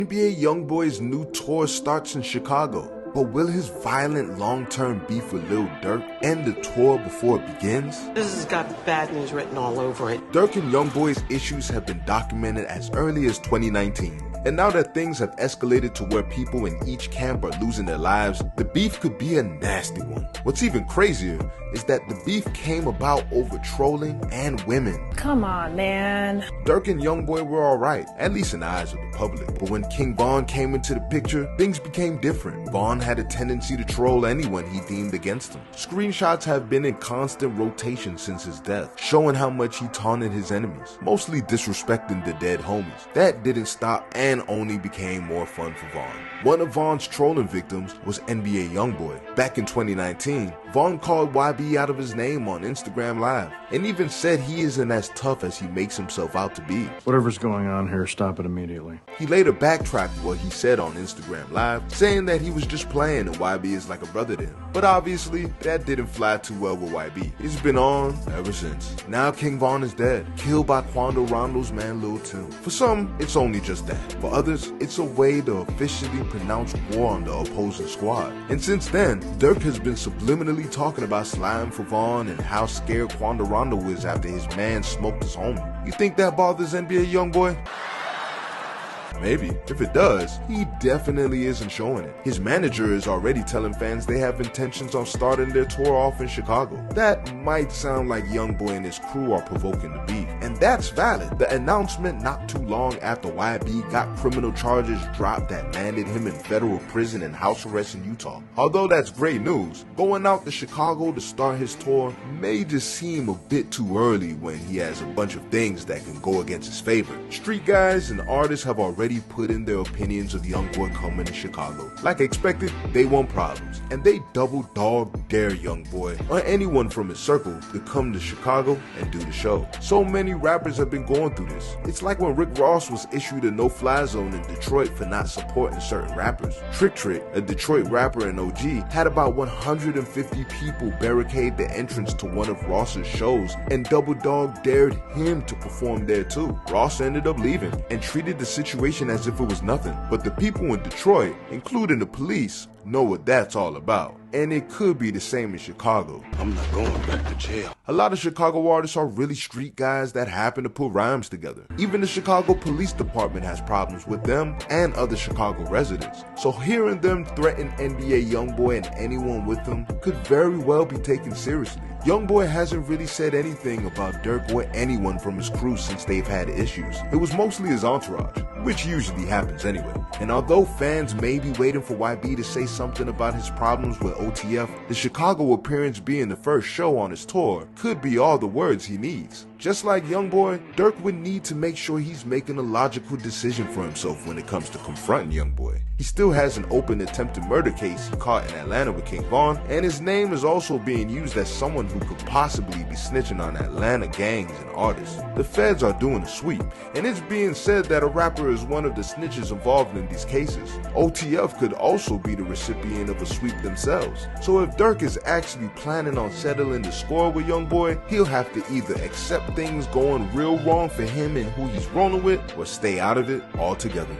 NBA YoungBoy's new tour starts in Chicago, but will his violent long-term beef with Lil Durk end the tour before it begins? This has got bad news written all over it. Durk and YoungBoy's issues have been documented as early as 2019. And now that things have escalated to where people in each camp are losing their lives, the beef could be a nasty one. What's even crazier is that the beef came about over trolling and women. Come on, man. Durk and YoungBoy were alright, at least in the eyes of the public. But when King Von came into the picture, things became different. Von had a tendency to troll anyone he deemed against him. Screenshots have been in constant rotation since his death, showing how much he taunted his enemies, mostly disrespecting the dead homies. That didn't stop and only became more fun for Von. One of Von's trolling victims was NBA YoungBoy. Back in 2019, Von called YB out of his name on Instagram Live, and even said he isn't as tough as he makes himself out to be. Whatever's going on here, stop it immediately. He later backtracked what he said on Instagram Live, saying that he was just playing and YB is like a brother to him. But obviously, that didn't fly too well with YB. He's been on ever since. Now King Von is dead, killed by Quando Rondo's man Lil Tim. For some, it's only just that. For others, it's a way to officially pronounce war on the opposing squad. And since then, Durk has been subliminally talking about slime for Von and how scared Quando Rondo is after his man smoked his homie. You think that bothers NBA YoungBoy? Maybe. If it does, he definitely isn't showing it. His manager is already telling fans they have intentions on starting their tour off in Chicago. That might sound like YoungBoy and his crew are provoking the beef, and that's valid. The announcement not too long after YB got criminal charges dropped that landed him in federal prison and house arrest in Utah. Although that's great news, going out to Chicago to start his tour may just seem a bit too early when he has a bunch of things that can go against his favor. Street guys and artists have already put in their opinions of YoungBoy coming to Chicago. Like expected, they want problems, and they double dog dare YoungBoy or anyone from his circle to come to Chicago and do the show. So many rappers have been going through this. It's like when Rick Ross was issued a no-fly zone in Detroit for not supporting certain rappers. Trick, a Detroit rapper and OG, had about 150 people barricade the entrance to one of Ross's shows and double dog dared him to perform there too. Ross ended up leaving and treated the situation as if it was nothing. But the people in Detroit, including the police, know what that's all about. And it could be the same in Chicago. I'm not going back to jail. A lot of Chicago artists are really street guys that happen to put rhymes together. Even the Chicago Police Department has problems with them and other Chicago residents. So hearing them threaten NBA YoungBoy and anyone with them could very well be taken seriously. YoungBoy hasn't really said anything about Durk or anyone from his crew since they've had issues. It was mostly his entourage, which usually happens anyway. And although fans may be waiting for YB to say something about his problems with OTF, the Chicago appearance being the first show on his tour could be all the words he needs. Just like YoungBoy, Durk would need to make sure he's making a logical decision for himself when it comes to confronting YoungBoy. He still has an open attempted murder case he caught in Atlanta with King Von, and his name is also being used as someone who could possibly be snitching on Atlanta gangs and artists. The feds are doing a sweep, and it's being said that a rapper is one of the snitches involved in these cases. OTF could also be the recipient of a sweep themselves. So if Durk is actually planning on settling the score with YoungBoy, he'll have to either accept things going real wrong for him and who he's rolling with, or stay out of it altogether.